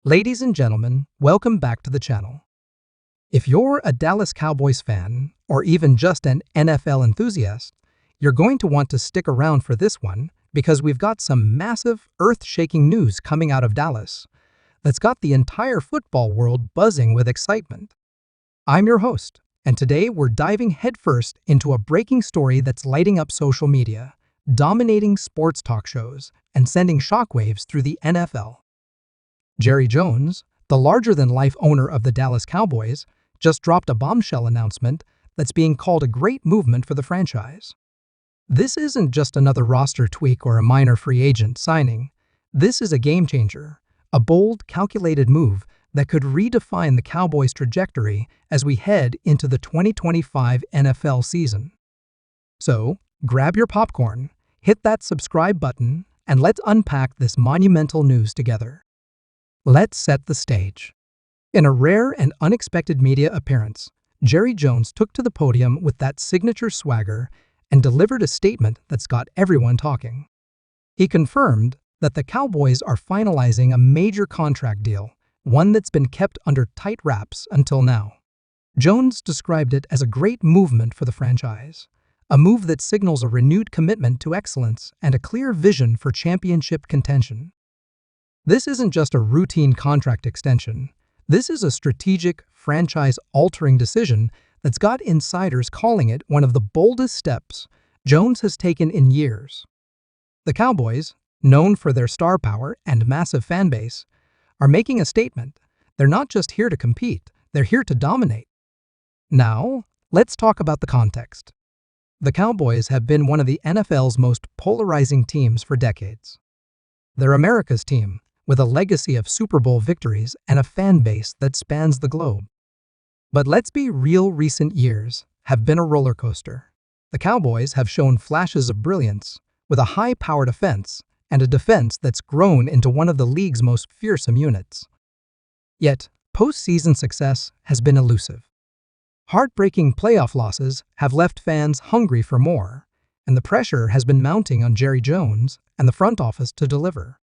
Ladies and gentlemen, welcome back to the channel. If you're a Dallas Cowboys fan, or even just an NFL enthusiast, you're going to want to stick around for this one because we've got some massive, earth-shaking news coming out of Dallas that's got the entire football world buzzing with excitement. I'm your host, and today we're diving headfirst into a breaking story that's lighting up social media, dominating sports talk shows, and sending shockwaves through the NFL. Jerry Jones, the larger-than-life owner of the Dallas Cowboys, just dropped a bombshell announcement that's being called a great movement for the franchise. This isn't just another roster tweak or a minor free agent signing. This is a game-changer, a bold, calculated move that could redefine the Cowboys' trajectory as we head into the 2025 NFL season. So, grab your popcorn, hit that subscribe button, and let's unpack this monumental news together. Let's set the stage. In a rare and unexpected media appearance, Jerry Jones took to the podium with that signature swagger and delivered a statement that's got everyone talking. He confirmed that the Cowboys are finalizing a major contract deal, one that's been kept under tight wraps until now. Jones described it as a great movement for the franchise, a move that signals a renewed commitment to excellence and a clear vision for championship contention. This isn't just a routine contract extension. This is a strategic, franchise-altering decision that's got insiders calling it one of the boldest steps Jones has taken in years. The Cowboys, known for their star power and massive fan base, are making a statement. They're not just here to compete, they're here to dominate. Now, let's talk about the context. The Cowboys have been one of the NFL's most polarizing teams for decades. They're America's team, with a legacy of Super Bowl victories and a fan base that spans the globe. But let's be real, recent years have been a roller coaster. The Cowboys have shown flashes of brilliance, with a high-powered offense and a defense that's grown into one of the league's most fearsome units. Yet, postseason success has been elusive. Heartbreaking playoff losses have left fans hungry for more, and the pressure has been mounting on Jerry Jones and the front office to deliver.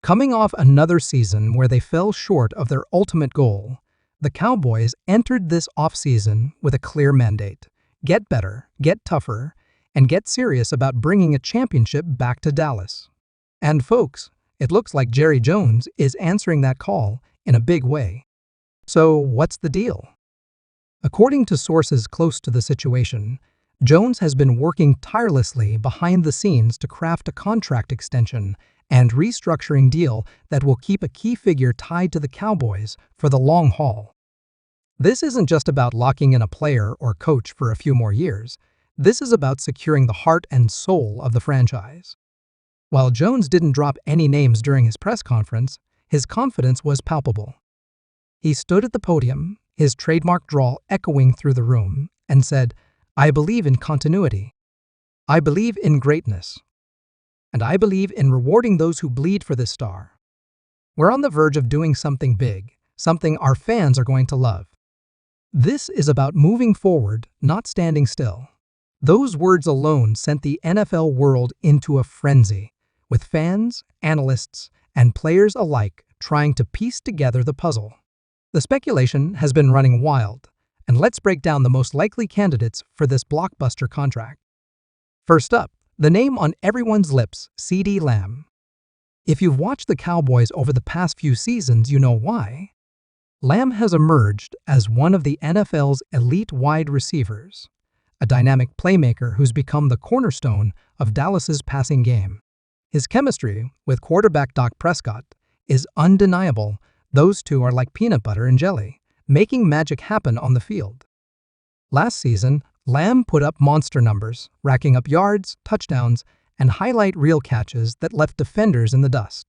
Coming off another season where they fell short of their ultimate goal, the Cowboys entered this offseason with a clear mandate: get better, get tougher, and get serious about bringing a championship back to Dallas. And folks, it looks like Jerry Jones is answering that call in a big way. So what's the deal? According to sources close to the situation, Jones has been working tirelessly behind the scenes to craft a contract extension and restructuring deal that will keep a key figure tied to the Cowboys for the long haul. This isn't just about locking in a player or coach for a few more years. This is about securing the heart and soul of the franchise. While Jones didn't drop any names during his press conference, his confidence was palpable. He stood at the podium, his trademark drawl echoing through the room, and said, "I believe in continuity. I believe in greatness. And I believe in rewarding those who bleed for this star. We're on the verge of doing something big, something our fans are going to love." This is about moving forward, not standing still. Those words alone sent the NFL world into a frenzy, with fans, analysts, and players alike trying to piece together the puzzle. The speculation has been running wild, and let's break down the most likely candidates for this blockbuster contract. First up, the name on everyone's lips, CeeDee Lamb. If you've watched the Cowboys over the past few seasons, you know why. Lamb has emerged as one of the NFL's elite wide receivers, a dynamic playmaker who's become the cornerstone of Dallas's passing game. His chemistry with quarterback Dak Prescott is undeniable. Those two are like peanut butter and jelly, making magic happen on the field. Last season, Lamb put up monster numbers, racking up yards, touchdowns, and highlight reel catches that left defenders in the dust.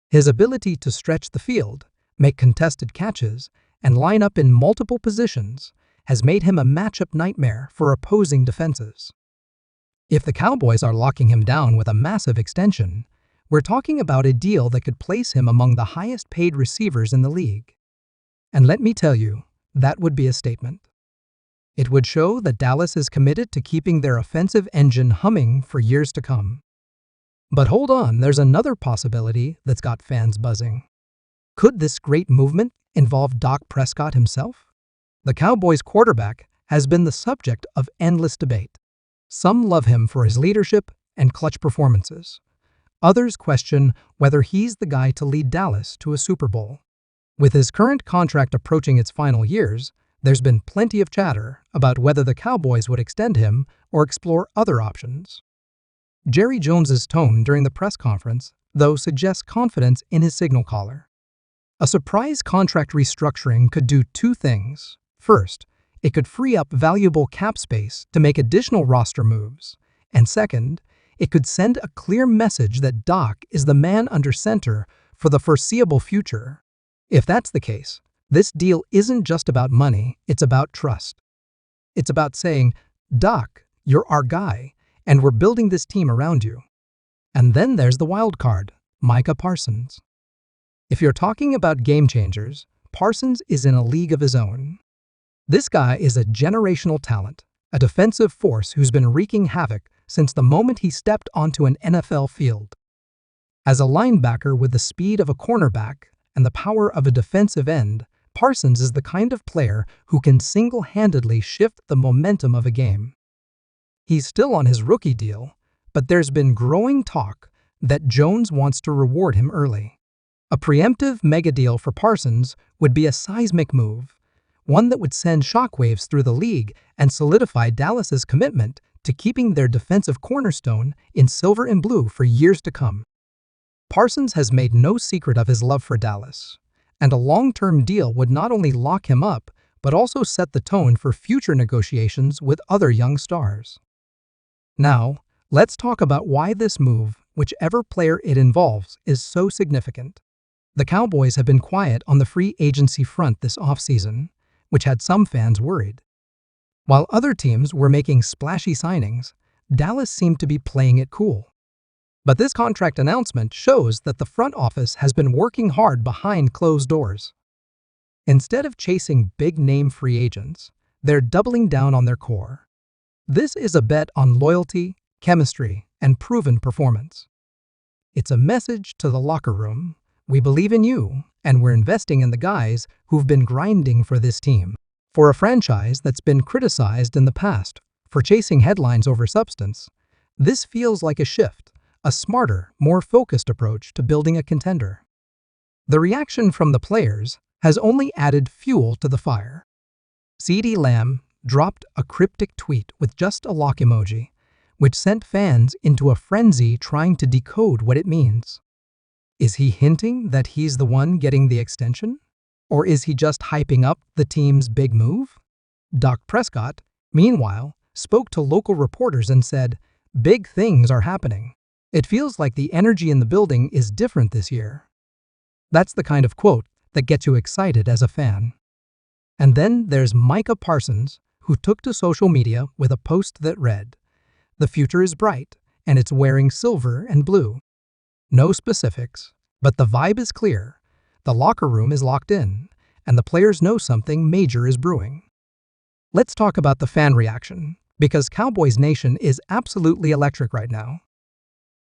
His ability to stretch the field, make contested catches, and line up in multiple positions has made him a matchup nightmare for opposing defenses. If the Cowboys are locking him down with a massive extension, we're talking about a deal that could place him among the highest-paid receivers in the league. And let me tell you, that would be a statement. It would show that Dallas is committed to keeping their offensive engine humming for years to come. But hold on, there's another possibility that's got fans buzzing. Could this great movement involve Dak Prescott himself? The Cowboys quarterback has been the subject of endless debate. Some love him for his leadership and clutch performances. Others question whether he's the guy to lead Dallas to a Super Bowl. With his current contract approaching its final years, there's been plenty of chatter about whether the Cowboys would extend him or explore other options. Jerry Jones's tone during the press conference, though, suggests confidence in his signal caller. A surprise contract restructuring could do two things. First, it could free up valuable cap space to make additional roster moves. And second, it could send a clear message that Dak is the man under center for the foreseeable future. If that's the case, this deal isn't just about money, it's about trust. It's about saying, Dak, you're our guy, and we're building this team around you. And then there's the wild card, Micah Parsons. If you're talking about game changers, Parsons is in a league of his own. This guy is a generational talent, a defensive force who's been wreaking havoc since the moment he stepped onto an NFL field. As a linebacker with the speed of a cornerback and the power of a defensive end, Parsons is the kind of player who can single-handedly shift the momentum of a game. He's still on his rookie deal, but there's been growing talk that Jones wants to reward him early. A preemptive mega deal for Parsons would be a seismic move, one that would send shockwaves through the league and solidify Dallas's commitment to keeping their defensive cornerstone in silver and blue for years to come. Parsons has made no secret of his love for Dallas, and a long-term deal would not only lock him up, but also set the tone for future negotiations with other young stars. Now, let's talk about why this move, whichever player it involves, is so significant. The Cowboys have been quiet on the free agency front this offseason, which had some fans worried. While other teams were making splashy signings, Dallas seemed to be playing it cool. But this contract announcement shows that the front office has been working hard behind closed doors. Instead of chasing big-name free agents, they're doubling down on their core. This is a bet on loyalty, chemistry, and proven performance. It's a message to the locker room: we believe in you, and we're investing in the guys who've been grinding for this team. For a franchise that's been criticized in the past for chasing headlines over substance, this feels like a shift, a smarter, more focused approach to building a contender. The reaction from the players has only added fuel to the fire. CeeDee Lamb dropped a cryptic tweet with just a lock emoji, which sent fans into a frenzy trying to decode what it means. Is he hinting that he's the one getting the extension? Or is he just hyping up the team's big move? Dak Prescott, meanwhile, spoke to local reporters and said, "Big things are happening. It feels like the energy in the building is different this year." That's the kind of quote that gets you excited as a fan. And then there's Micah Parsons, who took to social media with a post that read, "The future is bright, and it's wearing silver and blue." No specifics, but the vibe is clear. The locker room is locked in, and the players know something major is brewing. Let's talk about the fan reaction, because Cowboys Nation is absolutely electric right now.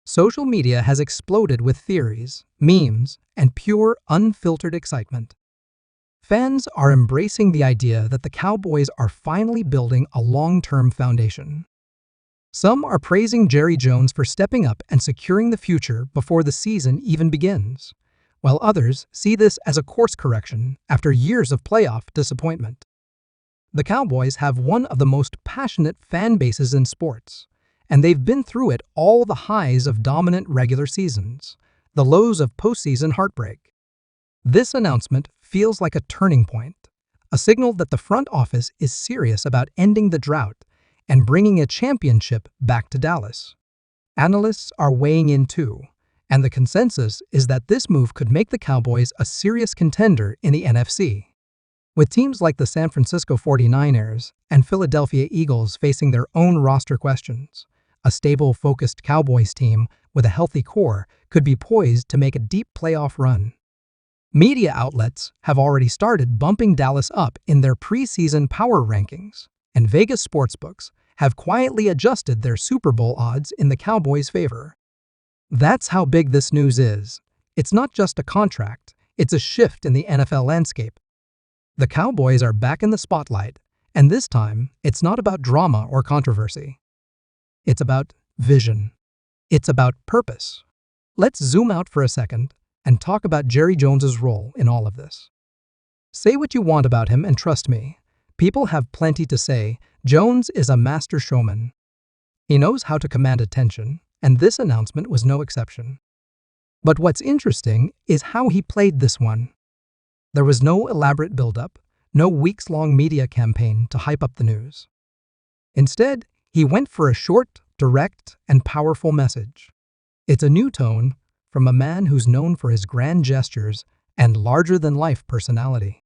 Social media has exploded with theories, memes, and pure, unfiltered excitement. Fans are embracing the idea that the Cowboys are finally building a long-term foundation. Some are praising Jerry Jones for stepping up and securing the future before the season even begins, while others see this as a course correction after years of playoff disappointment. The Cowboys have one of the most passionate fan bases in sports, and they've been through it all: the highs of dominant regular seasons, the lows of postseason heartbreak. This announcement feels like a turning point, a signal that the front office is serious about ending the drought and bringing a championship back to Dallas. Analysts are weighing in too, and the consensus is that this move could make the Cowboys a serious contender in the NFC. With teams like the San Francisco 49ers and Philadelphia Eagles facing their own roster questions, a stable, focused Cowboys team with a healthy core could be poised to make a deep playoff run. Media outlets have already started bumping Dallas up in their preseason power rankings, and Vegas sportsbooks have quietly adjusted their Super Bowl odds in the Cowboys' favor. That's how big this news is. It's not just a contract, It's a shift in the NFL landscape. The Cowboys are back in the spotlight, and this time, it's not about drama or controversy. It's about vision. It's about purpose. Let's zoom out for a second and talk about Jerry Jones's role in all of this. Say what you want about him, and trust me, people have plenty to say. Jones is a master showman. He knows how to command attention, and this announcement was no exception. But what's interesting is how he played this one. There was no elaborate build-up, no weeks-long media campaign to hype up the news. Instead, he went for a short, direct, and powerful message. It's a new tone from a man who's known for his grand gestures and larger-than-life personality.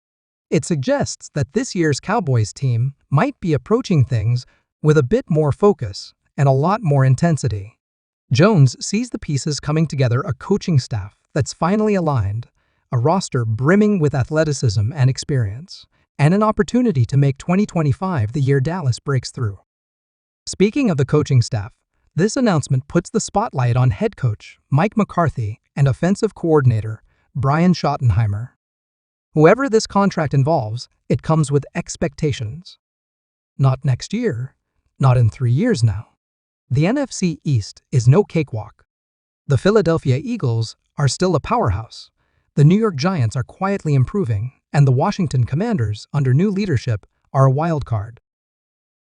It suggests that this year's Cowboys team might be approaching things with a bit more focus and a lot more intensity. Jones sees the pieces coming together: a coaching staff that's finally aligned, a roster brimming with athleticism and experience, and an opportunity to make 2025 the year Dallas breaks through. Speaking of the coaching staff, this announcement puts the spotlight on head coach Mike McCarthy and offensive coordinator Brian Schottenheimer. Whoever this contract involves, it comes with expectations. Not next year, not in 3 years now. The NFC East is no cakewalk. The Philadelphia Eagles are still a powerhouse. The New York Giants are quietly improving, and the Washington Commanders, under new leadership, are a wild card.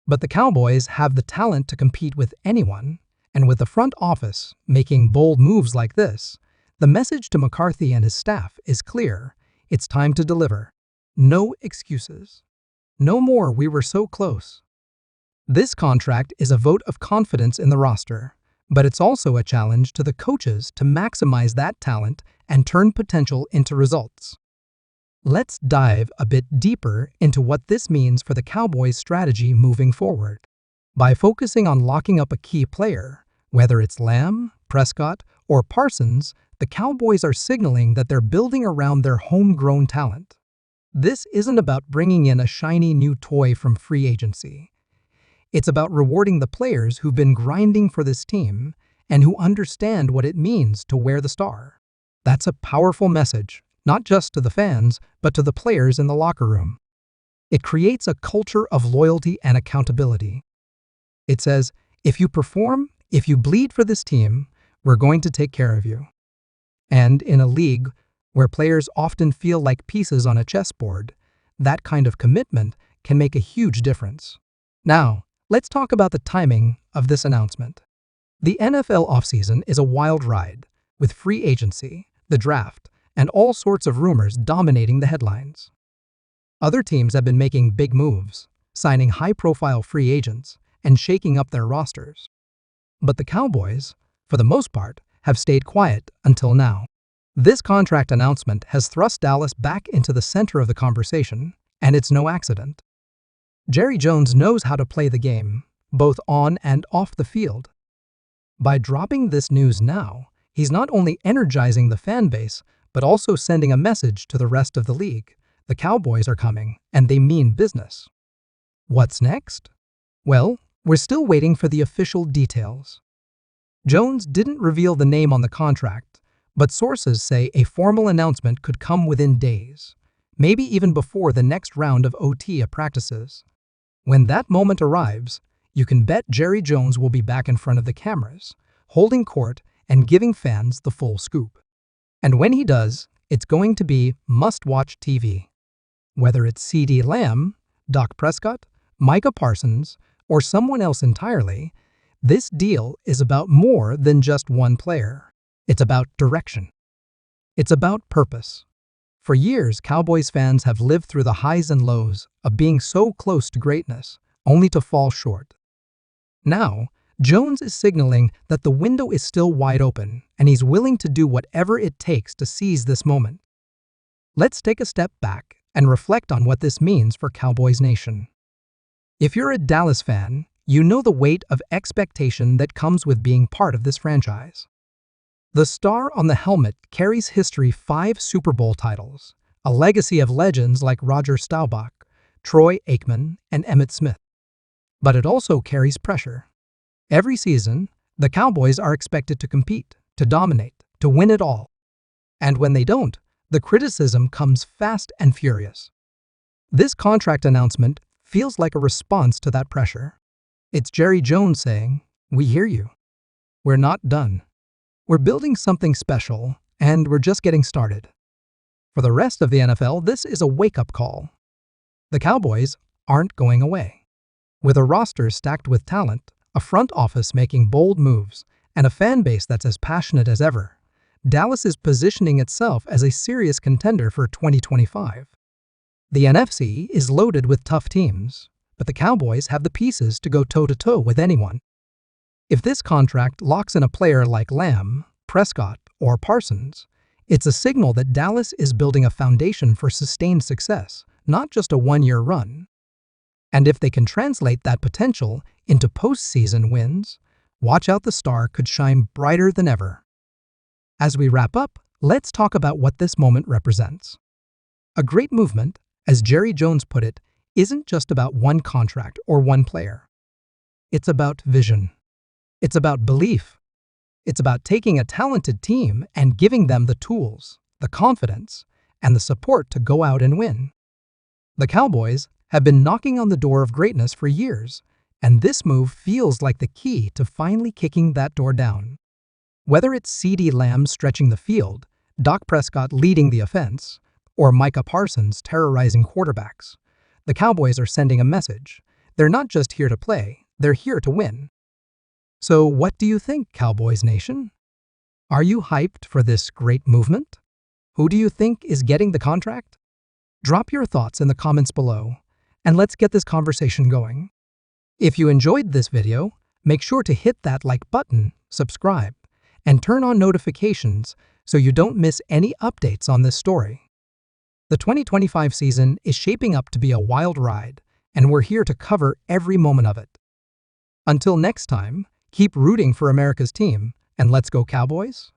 But the Cowboys have the talent to compete with anyone, and with the front office making bold moves like this, the message to McCarthy and his staff is clear: it's time to deliver. No excuses. No more "we were so close." This contract is a vote of confidence in the roster, but it's also a challenge to the coaches to maximize that talent and turn potential into results. Let's dive a bit deeper into what this means for the Cowboys' strategy moving forward. By focusing on locking up a key player, whether it's Lamb, Prescott, or Parsons, the Cowboys are signaling that they're building around their homegrown talent. This isn't about bringing in a shiny new toy from free agency. It's about rewarding the players who've been grinding for this team and who understand what it means to wear the star. That's a powerful message, not just to the fans, but to the players in the locker room. It creates a culture of loyalty and accountability. It says, if you perform, if you bleed for this team, we're going to take care of you. And in a league where players often feel like pieces on a chessboard, that kind of commitment can make a huge difference. Now, let's talk about the timing of this announcement. The NFL offseason is a wild ride, with free agency, the draft, and all sorts of rumors dominating the headlines. Other teams have been making big moves, signing high-profile free agents and shaking up their rosters. But the Cowboys, for the most part, have stayed quiet until now. This contract announcement has thrust Dallas back into the center of the conversation, and it's no accident. Jerry Jones knows how to play the game, both on and off the field. By dropping this news now, he's not only energizing the fan base, but also sending a message to the rest of the league. The Cowboys are coming, and they mean business. What's next? Well, we're still waiting for the official details. Jones didn't reveal the name on the contract, but sources say a formal announcement could come within days, maybe even before the next round of OTA practices. When that moment arrives, you can bet Jerry Jones will be back in front of the cameras, holding court and giving fans the full scoop. And when he does, it's going to be must-watch TV. Whether it's CeeDee Lamb, Dak Prescott, Micah Parsons, or someone else entirely, this deal is about more than just one player. It's about direction. It's about purpose. For years, Cowboys fans have lived through the highs and lows of being so close to greatness, only to fall short. Now, Jones is signaling that the window is still wide open, and he's willing to do whatever it takes to seize this moment. Let's take a step back and reflect on what this means for Cowboys Nation. If you're a Dallas fan, you know the weight of expectation that comes with being part of this franchise. The star on the helmet carries history: 5 Super Bowl titles, a legacy of legends like Roger Staubach, Troy Aikman, and Emmitt Smith. But it also carries pressure. Every season, the Cowboys are expected to compete, to dominate, to win it all. And when they don't, The criticism comes fast and furious. This contract announcement feels like a response to that pressure. It's Jerry Jones saying, "We hear you. We're not done. We're building something special, and we're just getting started." For the rest of the NFL, this is a wake-up call. The Cowboys aren't going away. With a roster stacked with talent, a front office making bold moves, and a fan base that's as passionate as ever, Dallas is positioning itself as a serious contender for 2025. The NFC is loaded with tough teams, but the Cowboys have the pieces to go toe-to-toe with anyone. If this contract locks in a player like Lamb, Prescott, or Parsons, it's a signal that Dallas is building a foundation for sustained success, not just a one-year run. And if they can translate that potential into postseason wins, watch out, the star could shine brighter than ever. As we wrap up, let's talk about what this moment represents. A great movement, as Jerry Jones put it, isn't just about one contract or one player. It's about vision. It's about belief. It's about taking a talented team and giving them the tools, the confidence, and the support to go out and win. The Cowboys have been knocking on the door of greatness for years, and this move feels like the key to finally kicking that door down. Whether it's CeeDee Lamb stretching the field, Dak Prescott leading the offense, or Micah Parsons terrorizing quarterbacks, the Cowboys are sending a message. They're not just here to play, they're here to win. So what do you think, Cowboys Nation? Are you hyped for this great movement? Who do you think is getting the contract? Drop your thoughts in the comments below, and let's get this conversation going. If you enjoyed this video, make sure to hit that like button, subscribe, and turn on notifications so you don't miss any updates on this story. The 2025 season is shaping up to be a wild ride, and we're here to cover every moment of it. Until next time, keep rooting for America's team, and let's go Cowboys!